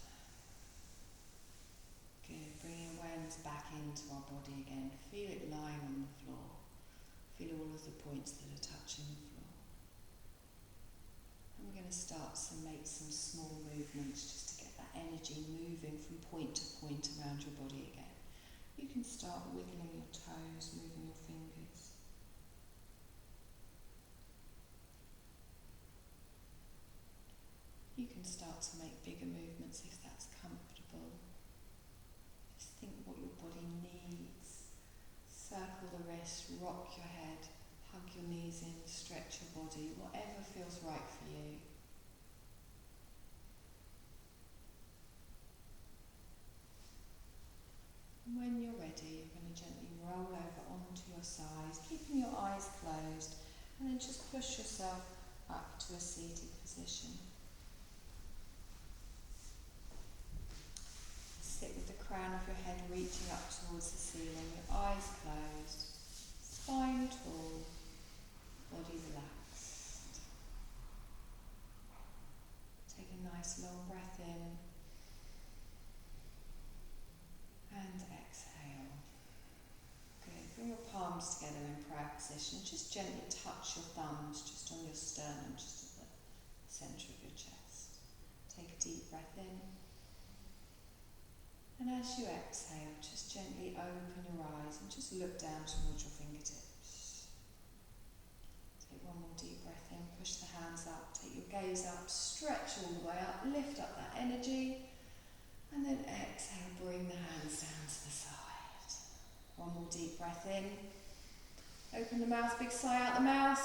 Good, bringing awareness back into our body again. Feel it lying on the floor. Feel all of the points that are touching the floor. And we're going to start to make some small movements just to get that energy moving from point to point around your body again. You can start wiggling your toes, moving your fingers. You can start to make bigger movements if that's comfortable. Just think what your body needs. Circle the wrist, rock your head, hug your knees in, stretch your body, whatever feels right for you. And when you're ready, you're going to gently roll over onto your sides, keeping your eyes closed, and then just push yourself up to a seated position. Sit with the crown of your head reaching up towards the ceiling, your eyes closed, spine tall, body relaxed. Take a nice long breath in and exhale. Good. Bring your palms together in prayer position. Just gently touch your thumbs just on your sternum, just at the centre of your chest. Take a deep breath in. And as you exhale, just gently open your eyes and just look down towards your fingertips. Take one more deep breath in, push the hands up, take your gaze up, stretch all the way up, lift up that energy, and then exhale, bring the hands down to the side. One more deep breath in, open the mouth, big sigh out the mouth.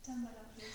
Done, my lovelies.